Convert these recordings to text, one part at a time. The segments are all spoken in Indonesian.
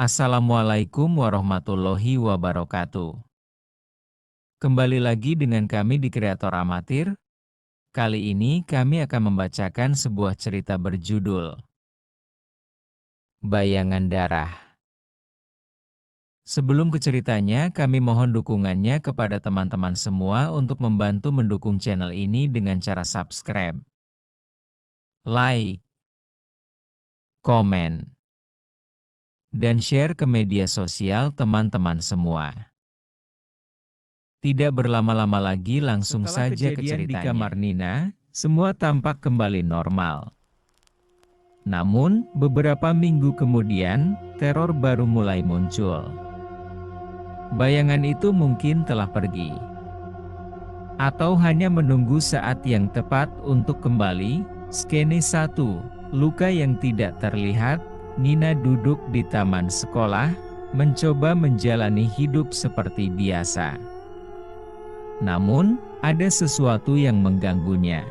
Assalamualaikum warahmatullahi wabarakatuh. Kembali lagi dengan kami di Kreator Amatir. Kali ini kami akan membacakan sebuah cerita berjudul Bayangan Darah. Sebelum ke ceritanya, kami mohon dukungannya kepada teman-teman semua untuk membantu mendukung channel ini dengan cara subscribe, like, komen, dan share ke media sosial teman-teman semua. Tidak berlama-lama lagi, langsung saja ke ceritanya. Di kamar Nina, semua tampak kembali normal. Namun, beberapa minggu kemudian, teror baru mulai muncul. Bayangan itu mungkin telah pergi. Atau hanya menunggu saat yang tepat untuk kembali. Skene 1, luka yang tidak terlihat. Nina duduk di taman sekolah, mencoba menjalani hidup seperti biasa. Namun, ada sesuatu yang mengganggunya.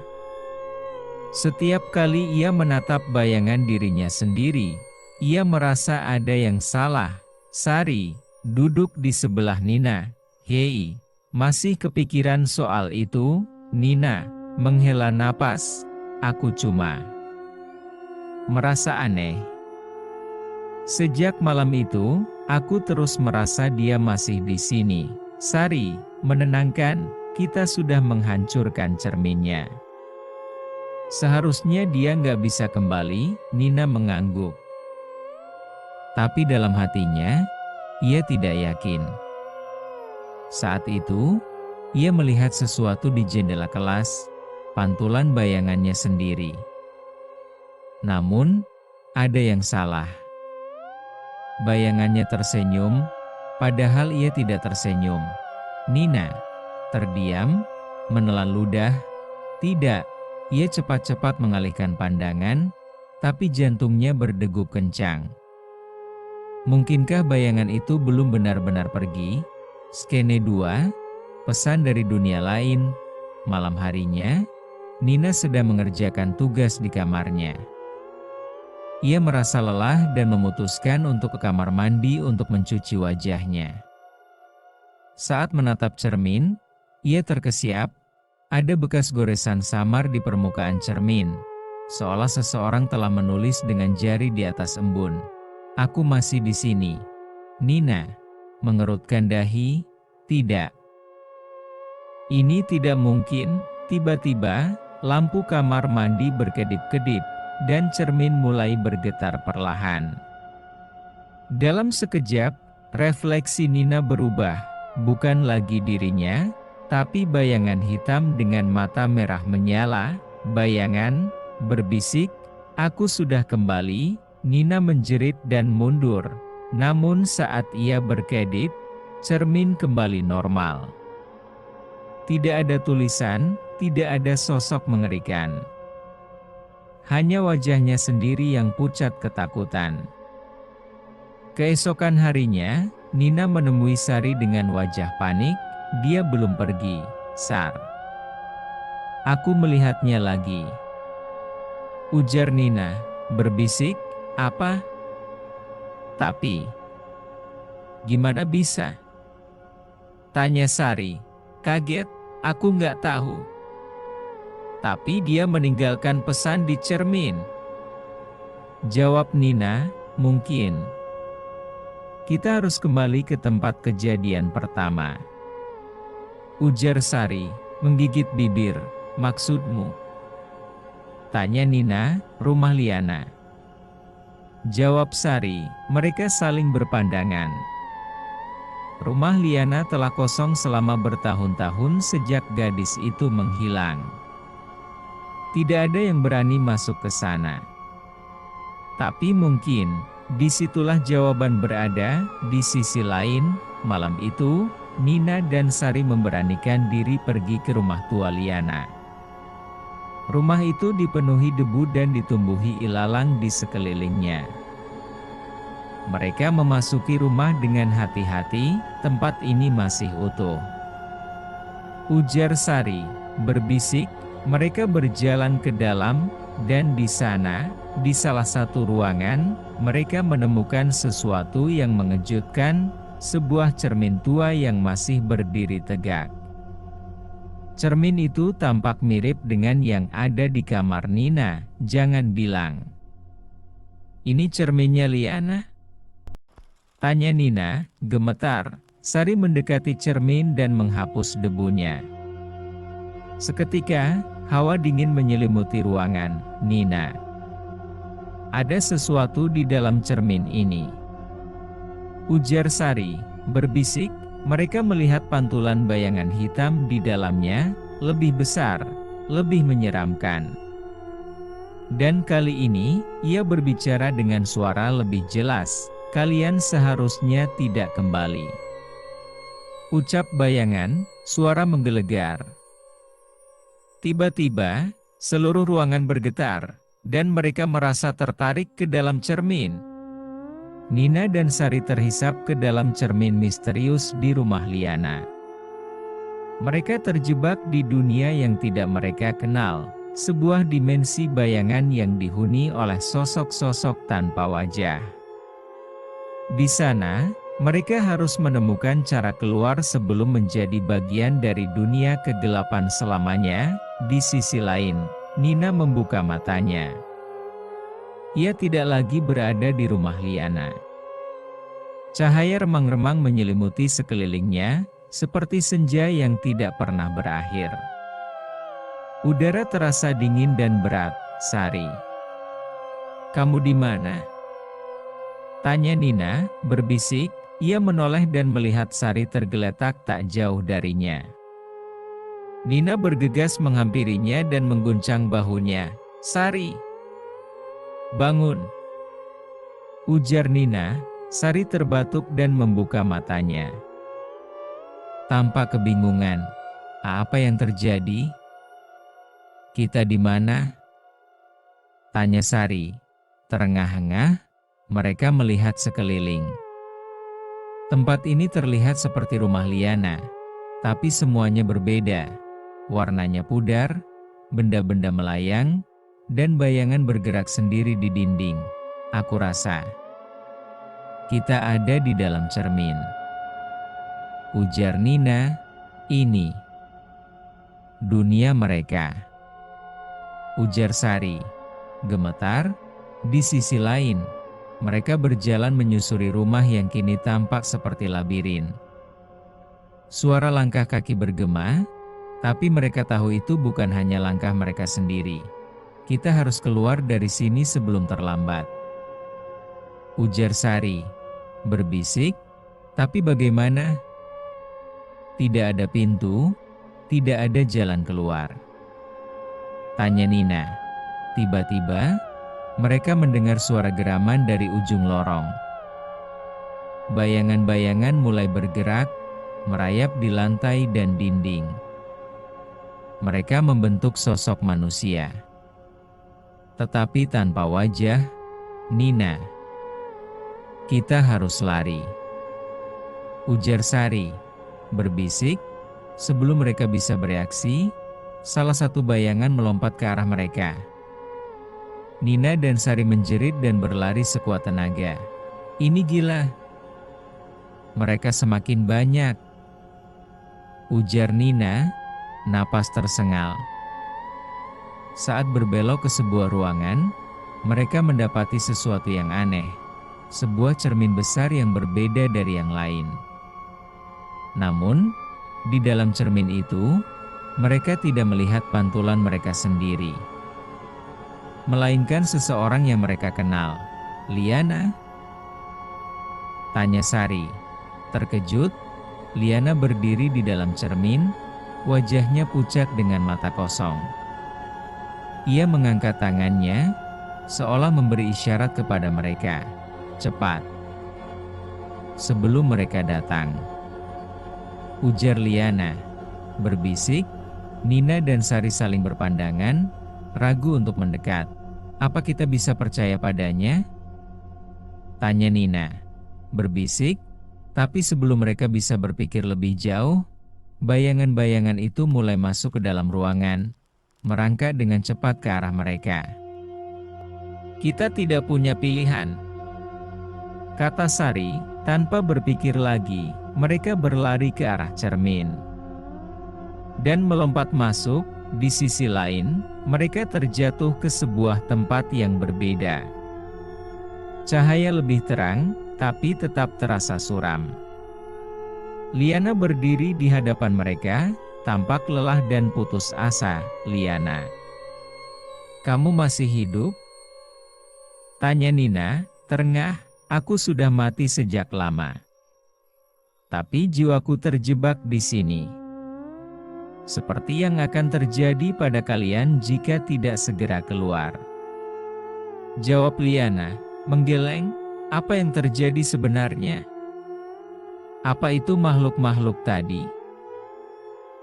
Setiap kali ia menatap bayangan dirinya sendiri, ia merasa ada yang salah. Sari, duduk di sebelah Nina. Hei, masih kepikiran soal itu? Nina menghela napas. Aku cuma merasa aneh. Sejak malam itu, aku terus merasa dia masih di sini. Sari menenangkan, kita sudah menghancurkan cerminnya. Seharusnya dia nggak bisa kembali. Nina mengangguk. Tapi dalam hatinya, ia tidak yakin. Saat itu, ia melihat sesuatu di jendela kelas, pantulan bayangannya sendiri. Namun, ada yang salah. Bayangannya tersenyum, padahal ia tidak tersenyum. Nina terdiam, menelan ludah. Tidak, ia cepat-cepat mengalihkan pandangan, tapi jantungnya berdegup kencang. Mungkinkah bayangan itu belum benar-benar pergi? Skene 2, pesan dari dunia lain. Malam harinya, Nina sedang mengerjakan tugas di kamarnya. Ia merasa lelah dan memutuskan untuk ke kamar mandi untuk mencuci wajahnya. Saat menatap cermin, ia terkesiap. Ada bekas goresan samar di permukaan cermin, seolah seseorang telah menulis dengan jari di atas embun. Aku masih di sini. Nina mengerutkan dahi. Tidak. Ini tidak mungkin. Tiba-tiba, lampu kamar mandi berkedip-kedip, dan cermin mulai bergetar perlahan. Dalam sekejap, refleksi Nina berubah. Bukan lagi dirinya, tapi bayangan hitam dengan mata merah menyala. Bayangan berbisik, aku sudah kembali. Nina menjerit dan mundur. Namun saat ia berkedip, cermin kembali normal. Tidak ada tulisan, tidak ada sosok mengerikan. Hanya wajahnya sendiri yang pucat ketakutan. Keesokan harinya, Nina menemui Sari dengan wajah panik. Dia belum pergi, Sar. Aku melihatnya lagi. Ujar Nina, berbisik, apa? Tapi, gimana bisa? Tanya Sari, kaget, aku nggak tahu. Tapi dia meninggalkan pesan di cermin. Jawab Nina, mungkin. Kita harus kembali ke tempat kejadian pertama. Ujar Sari, menggigit bibir. Maksudmu? Tanya Nina, rumah Liana. Jawab Sari, mereka saling berpandangan. Rumah Liana telah kosong selama bertahun-tahun sejak gadis itu menghilang. Tidak ada yang berani masuk ke sana. Tapi mungkin, disitulah jawaban berada. Di sisi lain, malam itu, Nina dan Sari memberanikan diri pergi ke rumah tua Liana. Rumah itu dipenuhi debu dan ditumbuhi ilalang di sekelilingnya. Mereka memasuki rumah dengan hati-hati, tempat ini masih utuh. Ujar Sari, berbisik. Mereka berjalan ke dalam, dan di sana, di salah satu ruangan, mereka menemukan sesuatu yang mengejutkan, sebuah cermin tua yang masih berdiri tegak. Cermin itu tampak mirip dengan yang ada di kamar Nina. Jangan bilang, "Ini cerminnya Liana?" tanya Nina, gemetar. Sari mendekati cermin dan menghapus debunya. Seketika, hawa dingin menyelimuti ruangan. "Nina, ada sesuatu di dalam cermin ini," ujar Sari, berbisik. Mereka melihat pantulan bayangan hitam di dalamnya, lebih besar, lebih menyeramkan. Dan kali ini, ia berbicara dengan suara lebih jelas, "Kalian seharusnya tidak kembali." Ucap bayangan, suara menggelegar. Tiba-tiba, seluruh ruangan bergetar, dan mereka merasa tertarik ke dalam cermin. Nina dan Sari terhisap ke dalam cermin misterius di rumah Liana. Mereka terjebak di dunia yang tidak mereka kenal, sebuah dimensi bayangan yang dihuni oleh sosok-sosok tanpa wajah. Di sana, mereka harus menemukan cara keluar sebelum menjadi bagian dari dunia kegelapan selamanya. Di sisi lain, Nina membuka matanya. Ia tidak lagi berada di rumah Liana. Cahaya remang-remang menyelimuti sekelilingnya, seperti senja yang tidak pernah berakhir. Udara terasa dingin dan berat. "Sari, kamu di mana?" tanya Nina, berbisik. Ia menoleh dan melihat Sari tergeletak tak jauh darinya. Nina bergegas menghampirinya dan mengguncang bahunya. "Sari, bangun!" ujar Nina. Sari terbatuk dan membuka matanya. Tanpa kebingungan, "Apa yang terjadi? Kita di mana?" tanya Sari. Terengah-engah, mereka melihat sekeliling. Tempat ini terlihat seperti rumah Liana, tapi semuanya berbeda. Warnanya pudar, benda-benda melayang, dan bayangan bergerak sendiri di dinding. "Aku rasa kita ada di dalam cermin," ujar Nina. "Ini dunia mereka," ujar Sari, gemetar. Di sisi lain, mereka berjalan menyusuri rumah yang kini tampak seperti labirin. Suara langkah kaki bergema, tapi mereka tahu itu bukan hanya langkah mereka sendiri. "Kita harus keluar dari sini sebelum terlambat," ujar Sari, berbisik. "Tapi bagaimana? Tidak ada pintu, tidak ada jalan keluar," tanya Nina. Tiba-tiba, mereka mendengar suara geraman dari ujung lorong. Bayangan-bayangan mulai bergerak, merayap di lantai dan dinding. Mereka membentuk sosok manusia, tetapi tanpa wajah. "Nina, kita harus lari," ujar Sari, berbisik. Sebelum mereka bisa bereaksi, salah satu bayangan melompat ke arah mereka. Nina dan Sari menjerit dan berlari sekuat tenaga. "Ini gila. Mereka semakin banyak," ujar Nina, napas tersengal. Saat berbelok ke sebuah ruangan, mereka mendapati sesuatu yang aneh. Sebuah cermin besar yang berbeda dari yang lain. Namun, di dalam cermin itu, mereka tidak melihat pantulan mereka sendiri, melainkan seseorang yang mereka kenal. "Liana?" tanya Sari. Terkejut, Liana berdiri di dalam cermin, wajahnya pucat dengan mata kosong. Ia mengangkat tangannya, seolah memberi isyarat kepada mereka. "Cepat, sebelum mereka datang," ujar Liana, berbisik. Nina dan Sari saling berpandangan, ragu untuk mendekat. "Apa kita bisa percaya padanya?" tanya Nina, berbisik. Tapi sebelum mereka bisa berpikir lebih jauh, bayangan-bayangan itu mulai masuk ke dalam ruangan, merangkak dengan cepat ke arah mereka. "Kita tidak punya pilihan," kata Sari. Tanpa berpikir lagi, mereka berlari ke arah cermin dan melompat masuk. Di sisi lain, mereka terjatuh ke sebuah tempat yang berbeda. Cahaya lebih terang, tapi tetap terasa suram. Liana berdiri di hadapan mereka, tampak lelah dan putus asa. Liana, kamu masih hidup? Tanya Nina, terengah. Aku sudah mati sejak lama. Tapi jiwaku terjebak di sini. Seperti yang akan terjadi pada kalian jika tidak segera keluar. Jawab Liana, menggeleng. Apa yang terjadi sebenarnya? Apa itu makhluk-makhluk tadi?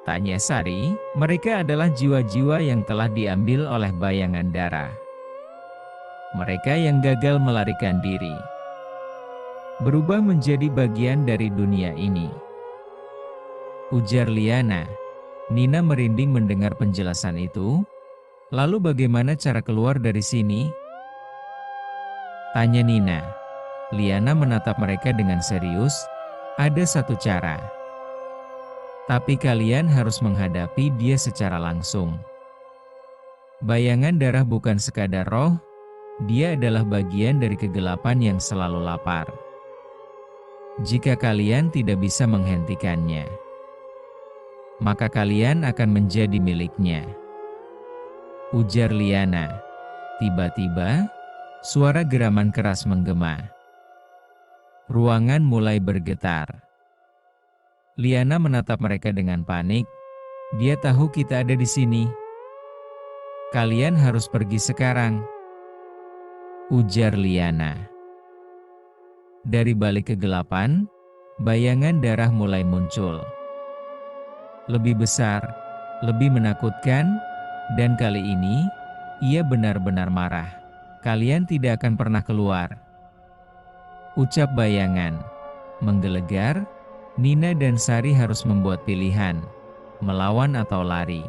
Tanya Sari. Mereka adalah jiwa-jiwa yang telah diambil oleh bayangan darah. Mereka yang gagal melarikan diri, berubah menjadi bagian dari dunia ini, ujar Liana. Nina merinding mendengar penjelasan itu. Lalu bagaimana cara keluar dari sini? Tanya Nina. Liana menatap mereka dengan serius. Ada satu cara. Tapi kalian harus menghadapi dia secara langsung. Bayangan darah bukan sekadar roh. Dia adalah bagian dari kegelapan yang selalu lapar. Jika kalian tidak bisa menghentikannya, maka kalian akan menjadi miliknya, ujar Liana. Tiba-tiba, suara geraman keras menggema. Ruangan mulai bergetar. Liana menatap mereka dengan panik. Dia tahu kita ada di sini. Kalian harus pergi sekarang, ujar Liana. Dari balik kegelapan, bayangan darah mulai muncul. Lebih besar, lebih menakutkan, dan kali ini, ia benar-benar marah. Kalian tidak akan pernah keluar, ucap bayangan. Menggelegar, Nina dan Sari harus membuat pilihan, melawan atau lari.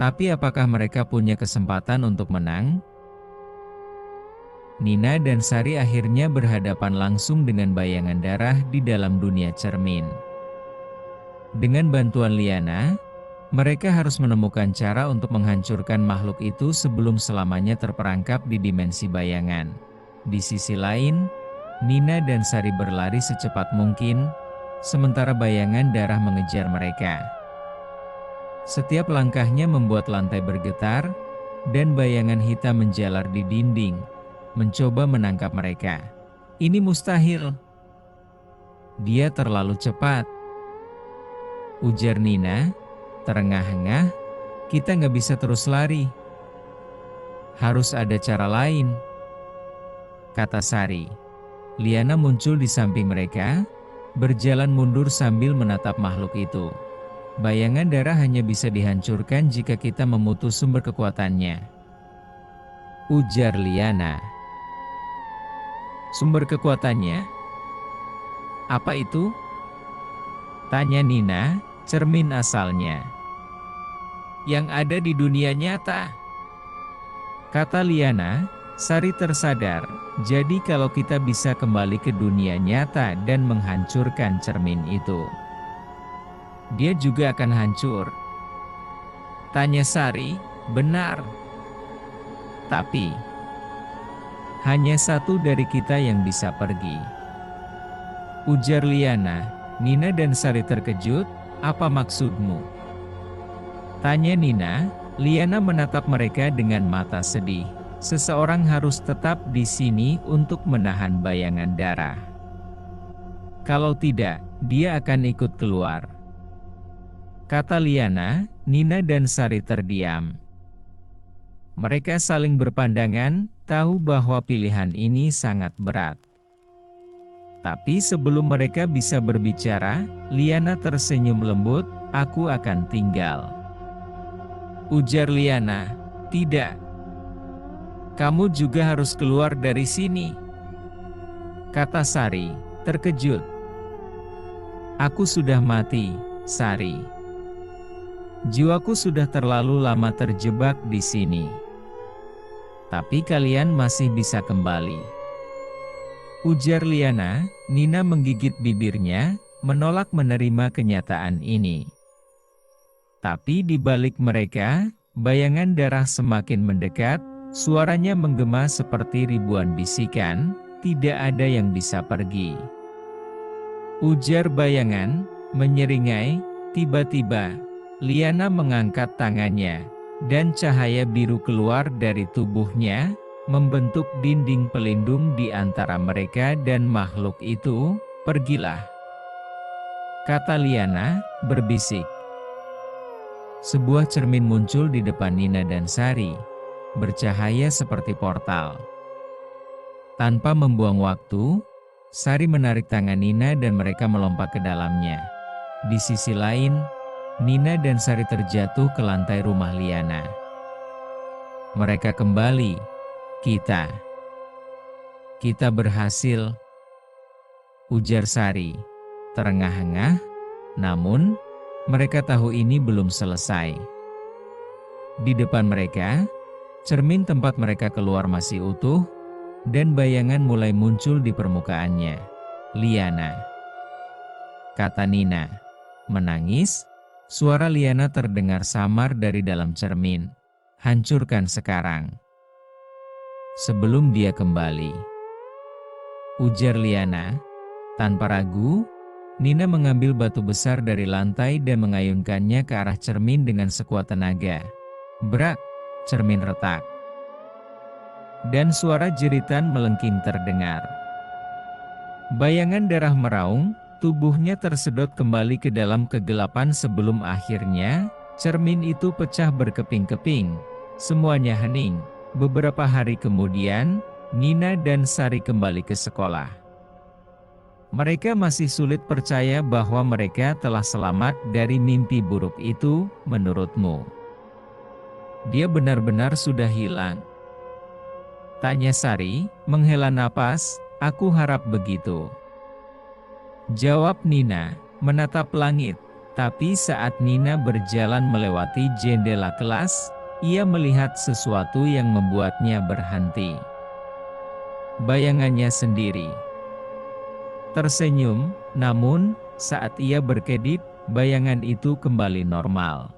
Tapi apakah mereka punya kesempatan untuk menang? Nina dan Sari akhirnya berhadapan langsung dengan bayangan darah di dalam dunia cermin. Dengan bantuan Liana, mereka harus menemukan cara untuk menghancurkan makhluk itu sebelum selamanya terperangkap di dimensi bayangan. Di sisi lain, Nina dan Sari berlari secepat mungkin, sementara bayangan darah mengejar mereka. Setiap langkahnya membuat lantai bergetar, dan bayangan hitam menjalar di dinding, mencoba menangkap mereka. Ini mustahil. Dia terlalu cepat, ujar Nina, terengah-engah. Kita nggak bisa terus lari. Harus ada cara lain, kata Sari. Liana muncul di samping mereka, berjalan mundur sambil menatap makhluk itu. Bayangan darah hanya bisa dihancurkan jika kita memutus sumber kekuatannya, ujar Liana. Sumber kekuatannya? Apa itu? Tanya Nina. Cermin asalnya, yang ada di dunia nyata, kata Liana. Sari tersadar, jadi kalau kita bisa kembali ke dunia nyata dan menghancurkan cermin itu, dia juga akan hancur. Tanya Sari. Benar. Tapi hanya satu dari kita yang bisa pergi, ujar Liana. Nina dan Sari terkejut. Apa maksudmu? Tanya Nina. Liana menatap mereka dengan mata sedih. Seseorang harus tetap di sini untuk menahan bayangan darah. Kalau tidak, dia akan ikut keluar, kata Liana. Nina dan Sari terdiam. Mereka saling berpandangan, tahu bahwa pilihan ini sangat berat. Tapi sebelum mereka bisa berbicara, Liana tersenyum lembut. Aku akan tinggal, ujar Liana. Tidak. Kamu juga harus keluar dari sini, kata Sari, terkejut. Aku sudah mati, Sari. Jiwaku sudah terlalu lama terjebak di sini. Tapi kalian masih bisa kembali, Ujar Liana. Nina menggigit bibirnya, menolak menerima kenyataan ini. Tapi di balik mereka, bayangan darah semakin mendekat, suaranya menggema seperti ribuan bisikan, tidak ada yang bisa pergi. Ujar bayangan, menyeringai. Tiba-tiba, Liana mengangkat tangannya, dan cahaya biru keluar dari tubuhnya, membentuk dinding pelindung di antara mereka dan makhluk itu. Pergilah, kata Liana, berbisik. Sebuah cermin muncul di depan Nina dan Sari, bercahaya seperti portal. Tanpa membuang waktu, Sari menarik tangan Nina dan mereka melompat ke dalamnya. Di sisi lain, Nina dan Sari terjatuh ke lantai rumah Liana. Mereka kembali. Kita berhasil, ujar Sari, terengah-engah, namun mereka tahu ini belum selesai. Di depan mereka, cermin tempat mereka keluar masih utuh, dan bayangan mulai muncul di permukaannya. Liana, kata Nina. Menangis, suara Liana terdengar samar dari dalam cermin. Hancurkan sekarang, sebelum dia kembali, ujar Liana. Tanpa ragu, Nina mengambil batu besar dari lantai dan mengayunkannya ke arah cermin dengan sekuat tenaga. Brak, cermin retak. Dan suara jeritan melengking terdengar. Bayangan darah meraung, tubuhnya tersedot kembali ke dalam kegelapan sebelum akhirnya, cermin itu pecah berkeping-keping. Semuanya hening. Beberapa hari kemudian, Nina dan Sari kembali ke sekolah. Mereka masih sulit percaya bahwa mereka telah selamat dari mimpi buruk itu. Menurutmu, dia benar-benar sudah hilang? Tanya Sari, menghela napas. Aku harap begitu, jawab Nina, menatap langit. Tapi saat Nina berjalan melewati jendela kelas, ia melihat sesuatu yang membuatnya berhenti. Bayangannya sendiri tersenyum, namun saat ia berkedip, bayangan itu kembali normal.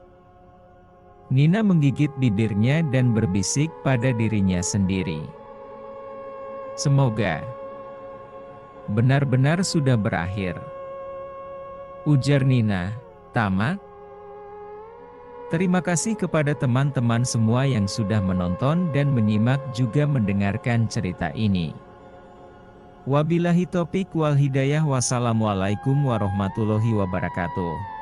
Nina menggigit bibirnya dan berbisik pada dirinya sendiri. Semoga benar-benar sudah berakhir, ujar Nina, tamat. Terima kasih kepada teman-teman semua yang sudah menonton dan menyimak juga mendengarkan cerita ini. Wabillahi taufiq wal hidayah. Wassalamualaikum warahmatullahi wabarakatuh.